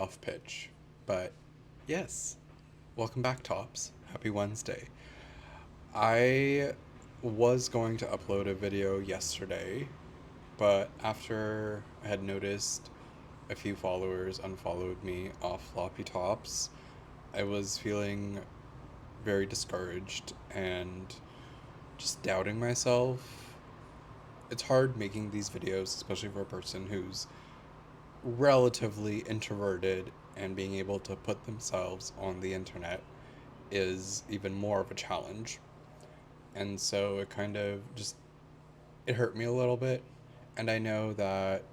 off pitch, but yes, welcome back, Tops. Happy Wednesday. I was going to upload a video yesterday, but after I had noticed a few followers unfollowed me off Floppy Tops, I was feeling very discouraged and just doubting myself. It's hard making these videos, especially for a person who's relatively introverted, and being able to put themselves on the internet is even more of a challenge. And so it kind of just it hurt me a little bit, and I know that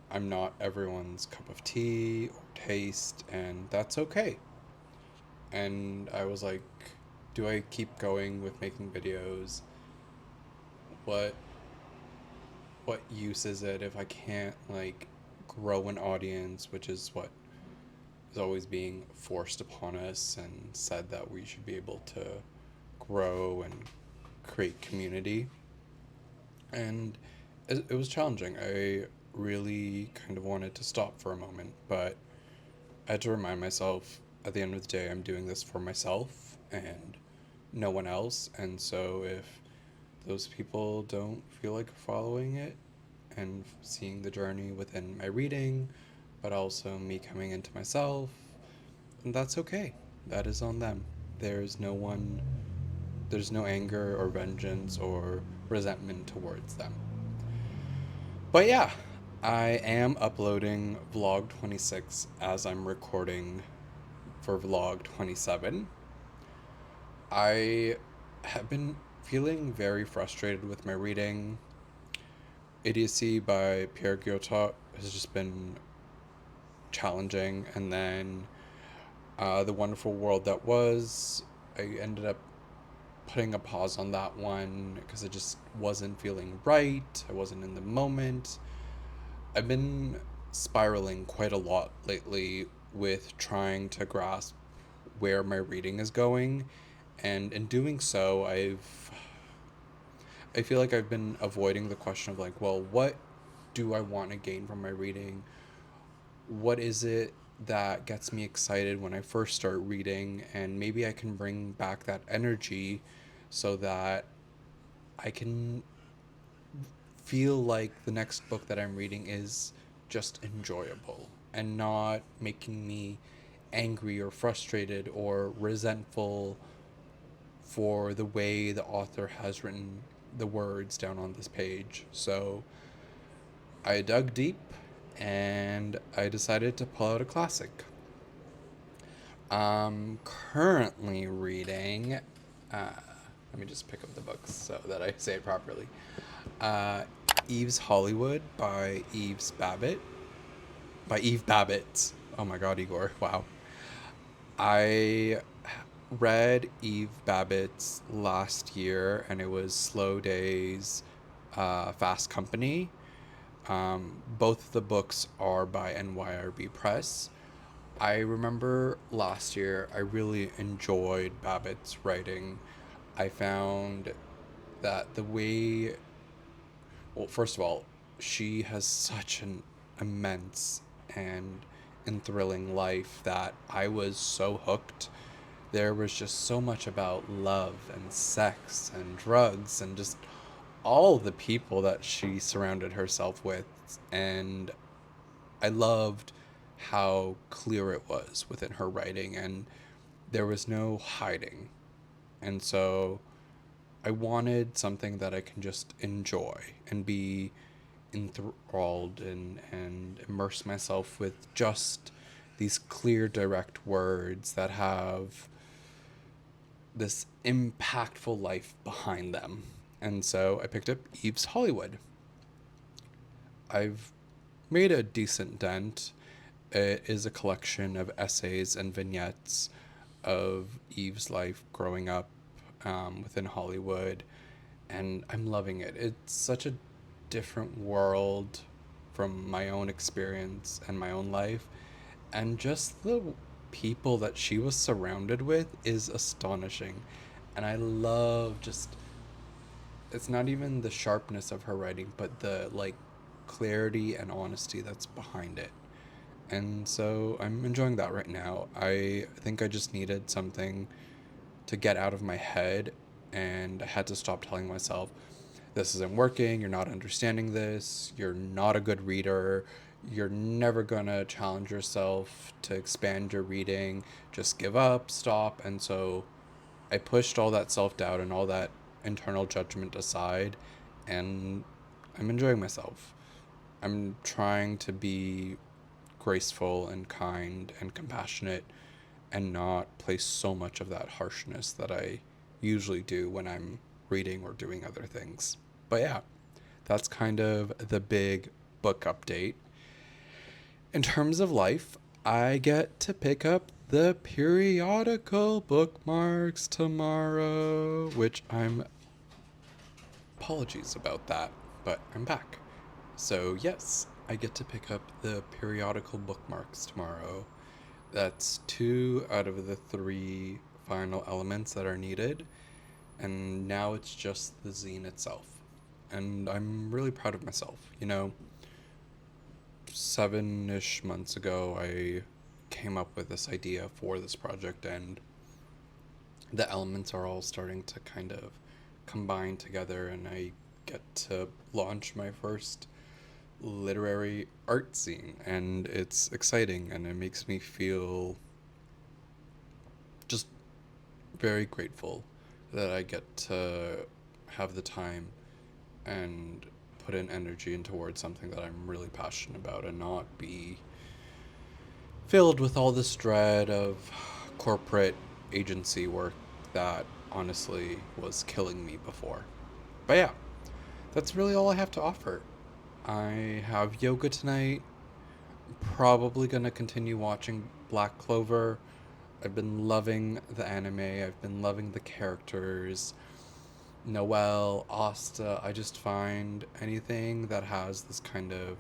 I'm not everyone's cup of tea or taste, and that's okay. And I was like, do I keep going with making videos? What what use is it if I can't like grow an audience, which is what is always being forced upon us and said that we should be able to grow and create community. And it was challenging. I really kind of wanted to stop for a moment, but I had to remind myself at the end of the day, I'm doing this for myself and no one else. And so if those people don't feel like following it and seeing the journey within my reading, but also me coming into myself, and that's okay. That is on them. There's no one, there's no anger or vengeance or resentment towards them. But yeah, I am uploading vlog 26 as I'm recording for vlog 27. I have been feeling very frustrated with my reading. Idiocy by Pierre Guillotot has just been challenging, and then The Wonderful World That Was, I ended up putting a pause on that one because it just wasn't feeling right. I wasn't in the moment. I've been spiraling quite a lot lately with trying to grasp where my reading is going, and in doing so, I feel like I've been avoiding the question of like, well, what do I want to gain from my reading? What is it that gets me excited when I first start reading? And maybe I can bring back that energy so that I can feel like the next book that I'm reading is just enjoyable and not making me angry or frustrated or resentful for the way the author has written the words down on this page. So I dug deep and I decided to pull out a classic. I'm currently reading. Let me just pick up the books so that I say it properly. Uh, Eve's Hollywood by Eve Babbitt. Oh my God, Igor! Wow. I read Eve Babbitt's last year, and it was Slow Days, Fast Company. Both of the books are by NYRB Press. I remember last year I really enjoyed Babbitt's writing. I found that the way, well, first of all, she has such an immense and thrilling life that I was so hooked. There was just so much about love and sex and drugs and just all the people that she surrounded herself with. And I loved how clear it was within her writing, and there was no hiding. And so I wanted something that I can just enjoy and be enthralled and immerse myself with just these clear, direct words that have this impactful life behind them. And so I picked up Eve's Hollywood. I've made a decent dent. It is a collection of essays and vignettes of Eve's life growing up within Hollywood, and I'm loving it. It's such a different world from my own experience and my own life, and just the people that she was surrounded with is astonishing. And I love just, it's not even the sharpness of her writing, but the like clarity and honesty that's behind it. And so I'm enjoying that right now. I think I just needed something to get out of my head, and I had to stop telling myself, this isn't working, you're not understanding this, you're not a good reader, you're never gonna challenge yourself to expand your reading, just give up, stop. And so I pushed all that self doubt and all that internal judgment aside, and I'm enjoying myself. I'm trying to be graceful and kind and compassionate and not place so much of that harshness that I usually do when I'm reading or doing other things. But yeah, that's kind of the big book update. In terms of life, I get to pick up the periodical bookmarks tomorrow, which I'm apologies about that, but I'm back. So, yes, I get to pick up the periodical bookmarks tomorrow. That's 2 out of the 3 final elements that are needed, and now it's just the zine itself. And I'm really proud of myself. 7-ish months ago, I came up with this idea for this project, and the elements are all starting to kind of combine together, and I get to launch my first literary art scene, and it's exciting, and it makes me feel just very grateful that I get to have the time and put in energy in towards something that I'm really passionate about and not be filled with all this dread of corporate agency work that honestly was killing me before. But yeah, that's really all I have to offer. I have yoga tonight. Probably gonna continue watching Black Clover. I've been loving the anime. I've been loving the characters. Noelle, Asta. I just find anything that has this kind of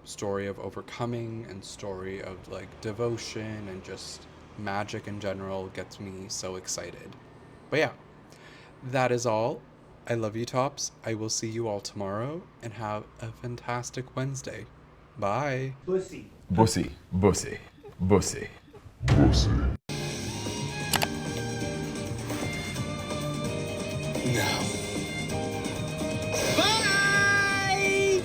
story of overcoming and story of like devotion and just magic in general gets me so excited. But yeah, that is all. I love you, Tops. I will see you all tomorrow and have a fantastic Wednesday. Bye. Pussy. Bussy, bussy, bussy. No. Bye!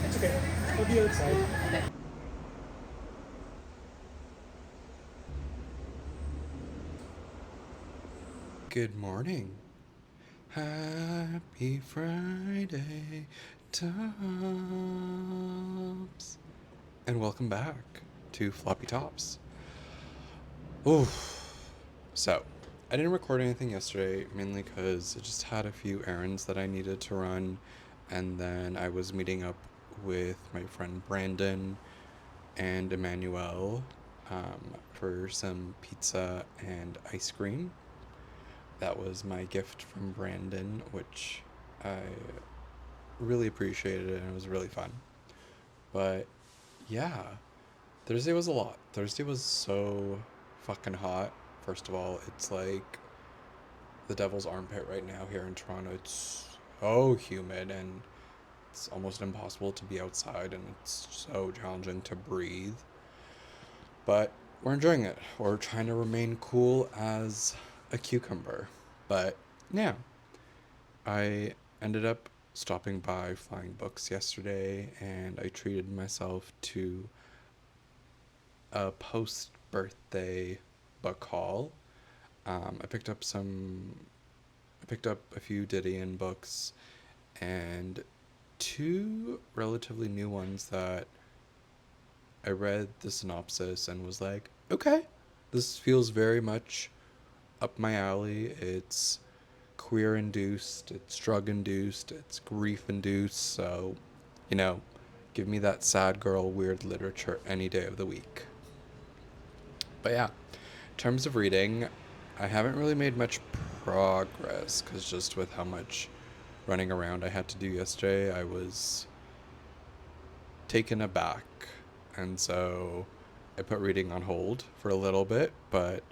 It's okay. We'll be outside. Good morning. Happy Friday, Tops. And welcome back to Floppy Tops. Oof. So, I didn't record anything yesterday, mainly because I just had a few errands that I needed to run, and then I was meeting up with my friend Brandon and Emmanuel for some pizza and ice cream. That was my gift from Brandon, which I really appreciated, and it was really fun. But yeah, Thursday was a lot. Thursday was so fucking hot. First of all, it's like the devil's armpit right now here in Toronto. It's so humid, and it's almost impossible to be outside, and it's so challenging to breathe. But we're enjoying it. We're trying to remain cool as a cucumber. But yeah, I ended up stopping by Flying Books yesterday, and I treated myself to a post-birthday book haul. I picked up a few Didion books and 2 relatively new ones that I read the synopsis and was like, okay, this feels very much up my alley. It's queer induced, it's drug induced, it's grief induced. So, give me that sad girl weird literature any day of the week. But yeah, in terms of reading, I haven't really made much progress because just with how much running around I had to do yesterday, I was taken aback. And so I put reading on hold for a little bit, but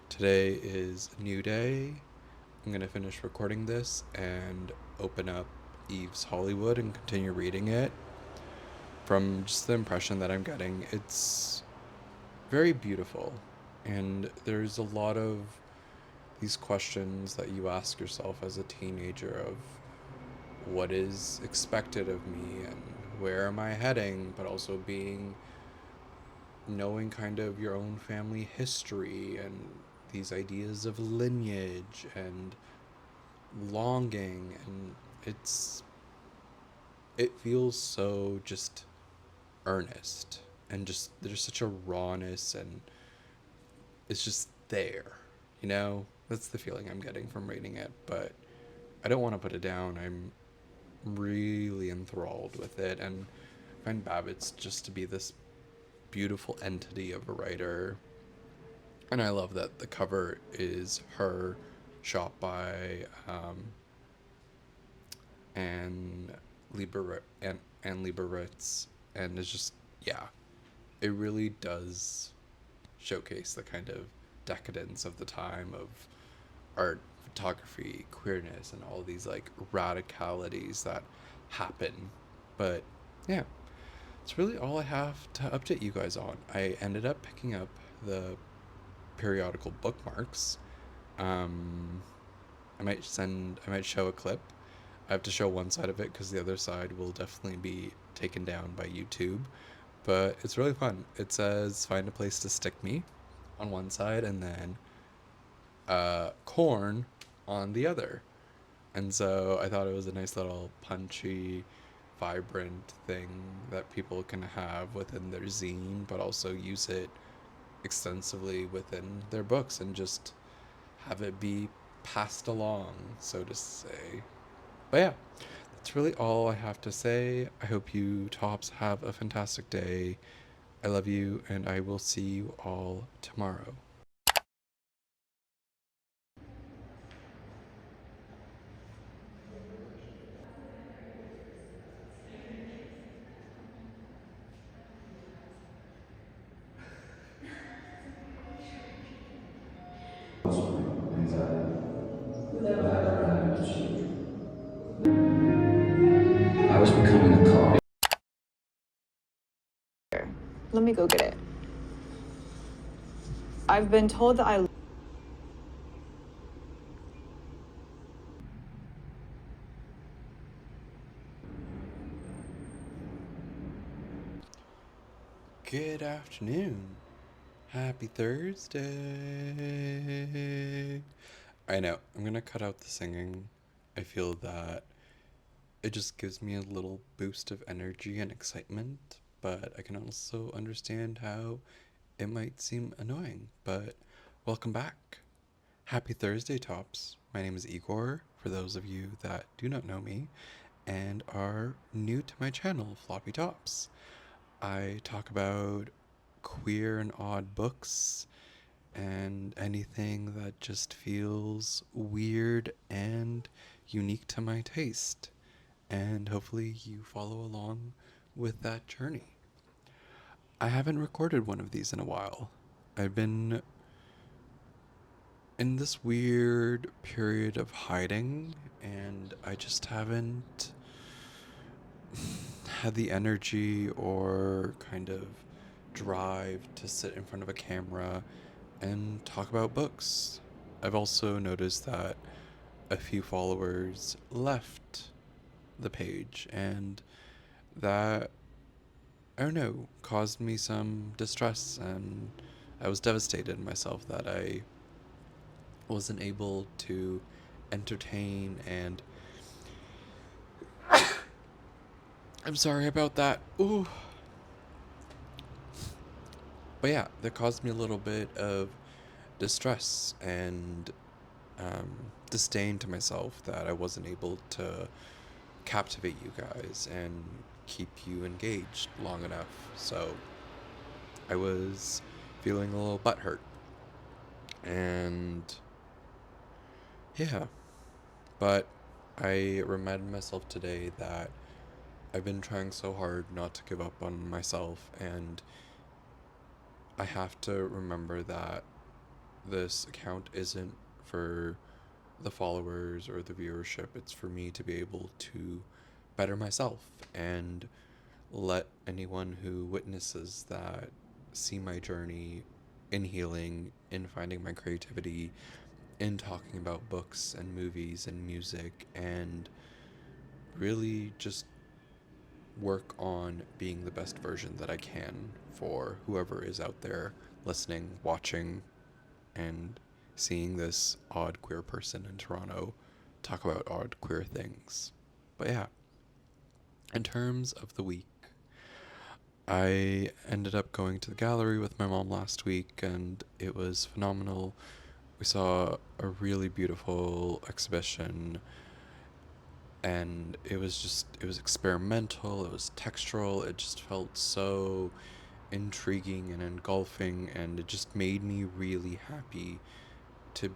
today is a new day. I'm going to finish recording this and open up Eve's Hollywood and continue reading it, from just the impression that I'm getting, it's very beautiful. And there's a lot of these questions that you ask yourself as a teenager of what is expected of me and where am I heading, but also knowing kind of your own family history and these ideas of lineage and longing, and it feels so just earnest, and just there's such a rawness, and it's just there, you know? That's the feeling I'm getting from reading it, but I don't want to put it down. I'm really enthralled with it, and I find Babitz just to be this beautiful entity of a writer. And I love that the cover is her shot by Anne Anne Lieberitz, and it's just, yeah, it really does showcase the kind of decadence of the time of art, photography, queerness, and all these like radicalities that happen. But yeah, it's really all I have to update you guys on. I ended up picking up the periodical bookmarks. Um, I might show a clip. I have to show one side of it because the other side will definitely be taken down by YouTube. But it's really fun. It says find a place to stick me on one side, and then corn on the other. And so I thought it was a nice little punchy, vibrant thing that people can have within their zine, but also use it extensively within their books and just have it be passed along, so to say. But yeah, that's really all I have to say. I hope you tops have a fantastic day. I love you, and I will see you all tomorrow. I was becoming a copy. Let me go get it. I've been told that I... Good afternoon. Happy Thursday. I know, I'm gonna cut out the singing. I feel that it just gives me a little boost of energy and excitement, but I can also understand how it might seem annoying. But welcome back. Happy Thursday, tops. My name is Igor, for those of you that do not know me and are new to my channel, Floppy Tops. I talk about queer and odd books and anything that just feels weird and unique to my taste. And hopefully you follow along with that journey. I haven't recorded one of these in a while. I've been in this weird period of hiding, and I just haven't had the energy or kind of drive to sit in front of a camera and talk about books. I've also noticed that a few followers left the page, and that, I don't know, caused me some distress, and I was devastated in myself that I wasn't able to entertain, and I'm sorry about that. Ooh. But yeah, that caused me a little bit of distress and disdain to myself that I wasn't able to captivate you guys and keep you engaged long enough. So I was feeling a little butthurt. And yeah, but I reminded myself today that I've been trying so hard not to give up on myself, and I have to remember that this account isn't for the followers or the viewership. It's for me to be able to better myself and let anyone who witnesses that see my journey in healing, in finding my creativity, in talking about books and movies and music, and really just work on being the best version that I can for whoever is out there listening, watching, and seeing this odd queer person in Toronto talk about odd queer things. But yeah, in terms of the week, I ended up going to the gallery with my mom last week, and it was phenomenal. We saw a really beautiful exhibition, and it was experimental, it was textural, it just felt so intriguing and engulfing, and it just made me really happy to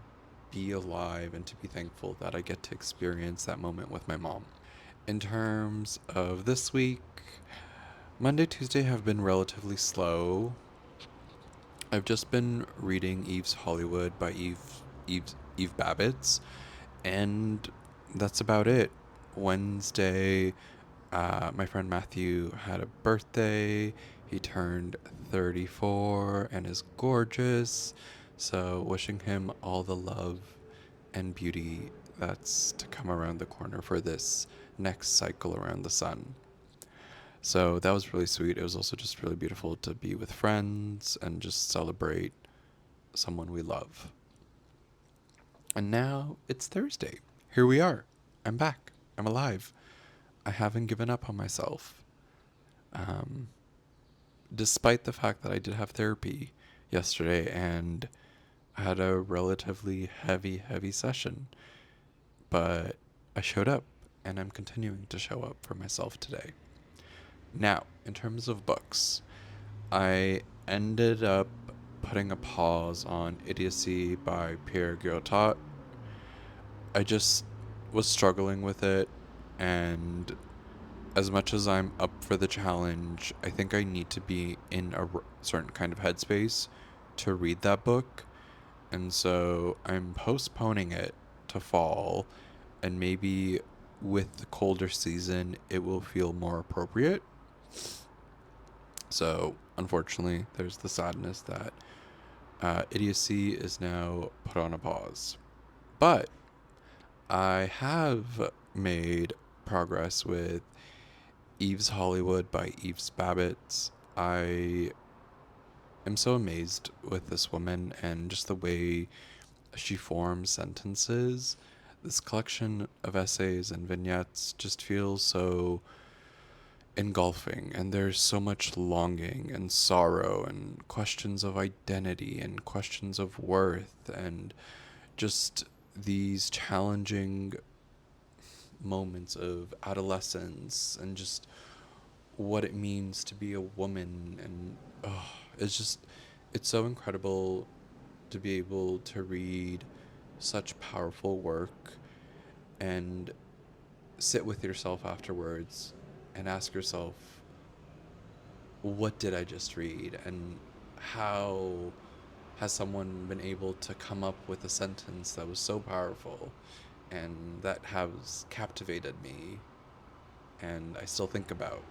be alive and to be thankful that I get to experience that moment with my mom. In terms of this week, Monday, Tuesday have been relatively slow. I've just been reading Eve's Hollywood by Eve Babitz, and that's about it. Wednesday, my friend Matthew had a birthday. He turned 34 and is gorgeous. So, wishing him all the love and beauty that's to come around the corner for this next cycle around the sun. So, that was really sweet. It was also just really beautiful to be with friends and just celebrate someone we love. And now it's Thursday. Here we are. I'm back. I'm alive. I haven't given up on myself. Um, Despite the fact that I did have therapy yesterday and I had a relatively heavy session. But I showed up and I'm continuing to show up for myself today. Now, in terms of books, I ended up putting a pause on Idiocy by Pierre Guillotot. I just was struggling with it, and as much as I'm up for the challenge, I think I need to be in a certain kind of headspace to read that book. And so I'm postponing it to fall, and maybe with the colder season, it will feel more appropriate. So, unfortunately, there's the sadness that Idiocy is now put on a pause. But I have made progress with Eve's Hollywood by Eve's Babitz. I am so amazed with this woman and just the way she forms sentences. This collection of essays and vignettes just feels so engulfing, and there's so much longing and sorrow and questions of identity and questions of worth and just these challenging moments of adolescence and just what it means to be a woman. And it's so incredible to be able to read such powerful work and sit with yourself afterwards and ask yourself, what did I just read? And how has someone been able to come up with a sentence that was so powerful and that has captivated me and I still think about?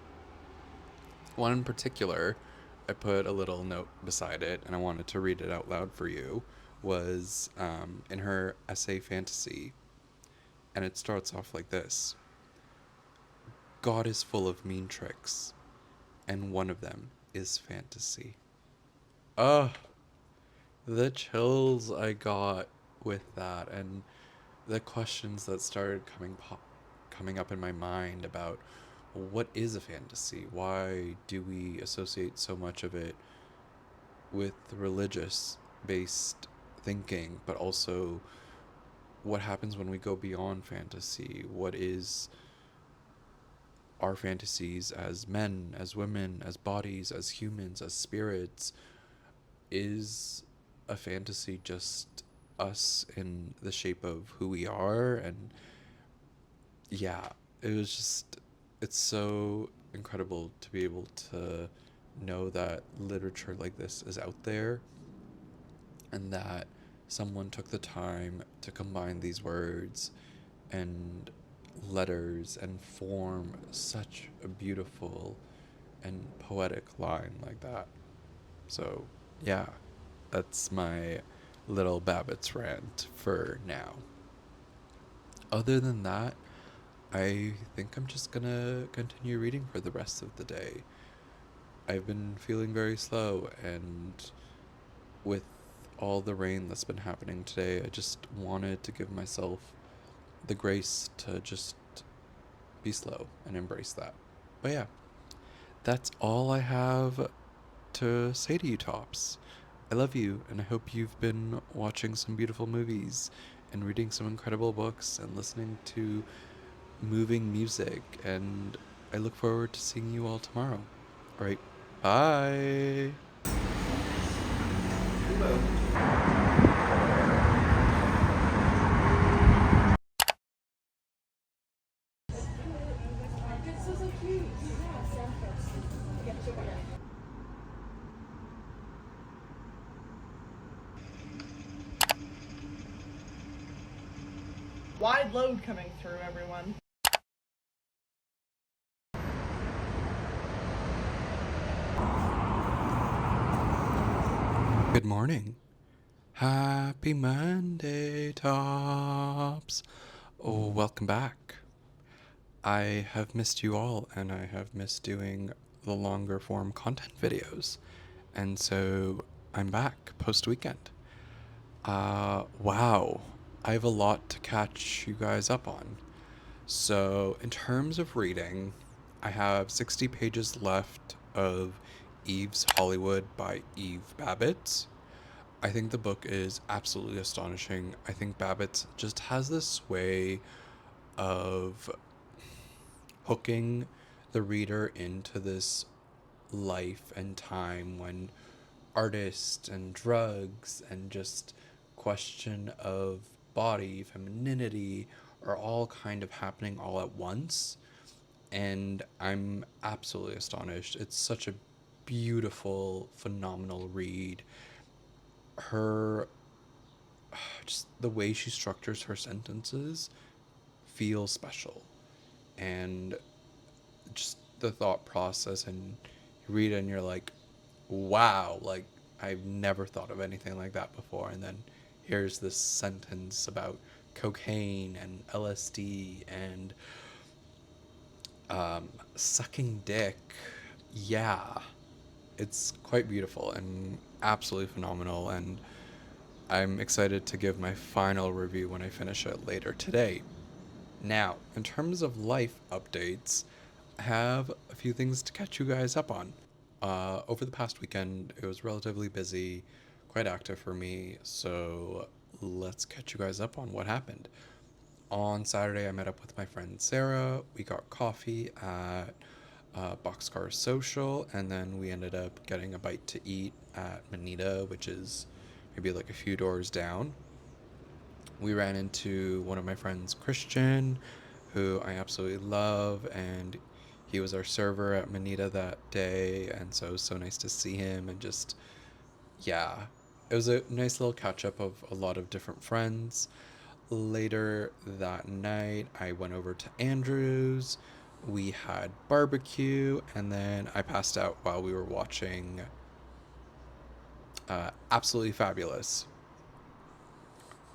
One in particular, I put a little note beside it and I wanted to read it out loud for you, was in her essay Fantasy. And it starts off like this: God is full of mean tricks, and one of them is fantasy. Ugh, the chills I got with that, and the questions that started coming up in my mind about what is a fantasy? Why do we associate so much of it with religious based thinking, but also what happens when we go beyond fantasy? What is our fantasies as men, as women, as bodies, as humans, as spirits? Is a fantasy just us in the shape of who we are? And yeah, it's so incredible to be able to know that literature like this is out there and that someone took the time to combine these words and letters and form such a beautiful and poetic line like that. So, yeah, that's my little Babitz rant for now. Other than that, I think I'm just gonna continue reading for the rest of the day. I've been feeling very slow, and with all the rain that's been happening today, I just wanted to give myself the grace to just be slow and embrace that. But yeah, that's all I have to say to you, Tops. I love you, and I hope you've been watching some beautiful movies and reading some incredible books and listening to moving music. And I look forward to seeing you all tomorrow. All right, bye. Wide load coming through, everyone. Good morning. Happy Monday, Tops. Oh, welcome back. I have missed you all, and I have missed doing the longer form content videos. And so I'm back post weekend. Wow. I have a lot to catch you guys up on. So, in terms of reading, I have 60 pages left of Eve's Hollywood by Eve Babitz. I think the book is absolutely astonishing. I think Babitz just has this way of hooking the reader into this life and time when artists and drugs and just question of body, femininity are all kind of happening all at once. And I'm absolutely astonished. It's such a beautiful, phenomenal read. Her, just the way she structures her sentences feels special. And just the thought process, and you read it and you're like, wow, like I've never thought of anything like that before. And then here's this sentence about cocaine and LSD and sucking dick. Yeah, it's quite beautiful and absolutely phenomenal. And I'm excited to give my final review when I finish it later today. Now, in terms of life updates, I have a few things to catch you guys up on. Over the past weekend, it was relatively busy, quite active for me, so let's catch you guys up on what happened. On Saturday, I met up with my friend Sarah. We got coffee at Boxcar Social, and then we ended up getting a bite to eat at Manita, which is maybe like a few doors down. We ran into one of my friends, Christian, who I absolutely love, and he was our server at Manita that day, and so it was so nice to see him. And just, yeah, it was a nice little catch up of a lot of different friends. Later that night, I went over to Andrew's. We had barbecue, and then I passed out while we were watching Absolutely Fabulous.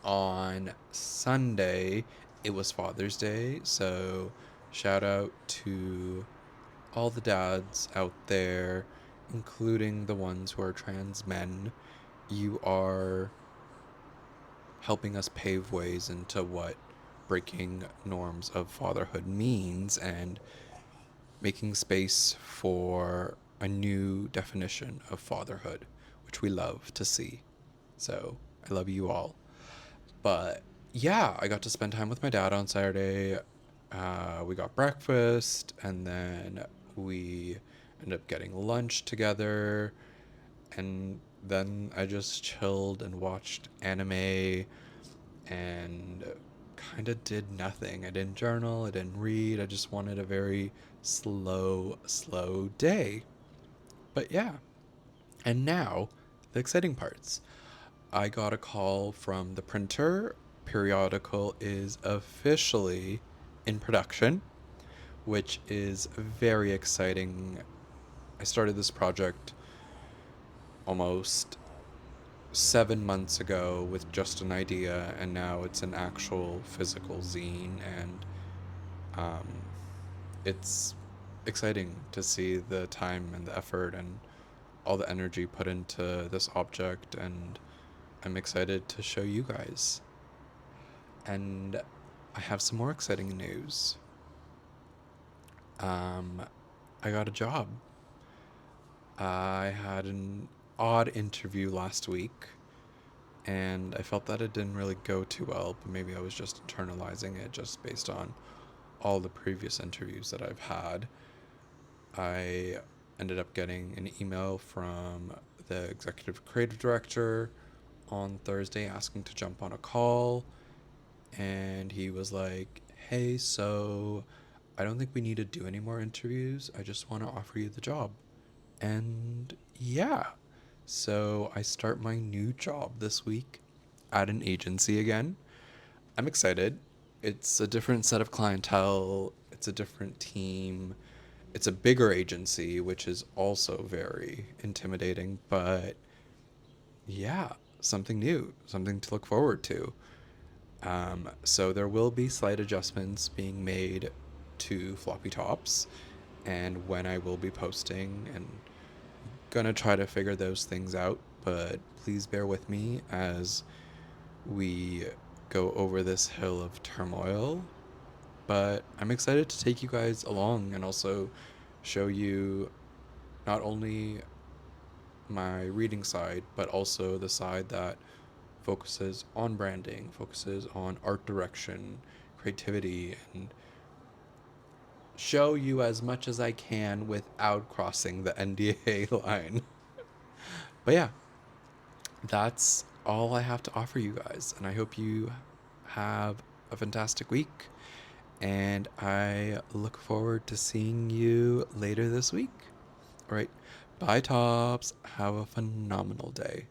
On Sunday, it was Father's Day, so shout out to all the dads out there, including the ones who are trans men. You are helping us pave ways into what breaking norms of fatherhood means and making space for a new definition of fatherhood, which we love to see. So I love you all. But yeah, I got to spend time with my dad on Saturday. We got breakfast, and then we ended up getting lunch together. And then I just chilled and watched anime and kind of did nothing. I didn't journal, I didn't read. I just wanted a very slow day. But yeah. And now, the exciting parts. I got a call from the printer. Periodical is officially in production, which is very exciting. I started this project almost 7 months ago with just an idea, and now it's an actual physical zine, and um, it's exciting to see the time and the effort and all the energy put into this object, and I'm excited to show you guys. And I have some more exciting news. I got a job. I had an odd interview last week, and I felt that it didn't really go too well, but maybe I was just internalizing it just based on all the previous interviews that I've had. I ended up getting an email from the executive creative director on Thursday asking to jump on a call, and he was like, "Hey, so I don't think we need to do any more interviews. I just want to offer you the job." And yeah, so I start my new job this week at an agency again. I'm excited. It's a different set of clientele, it's a different team, it's a bigger agency, which is also very intimidating, but yeah, something new, something to look forward to. So there will be slight adjustments being made to floppy tops and when I will be posting, and gonna try to figure those things out, but please bear with me as we go over this hill of turmoil. But I'm excited to take you guys along and also show you not only my reading side, but also the side that focuses on branding, focuses on art direction, creativity, and show you as much as I can without crossing the NDA line. But yeah, that's all I have to offer you guys, and I hope you have a fantastic week, and I look forward to seeing you later this week. All right, bye, tops. Have a phenomenal day.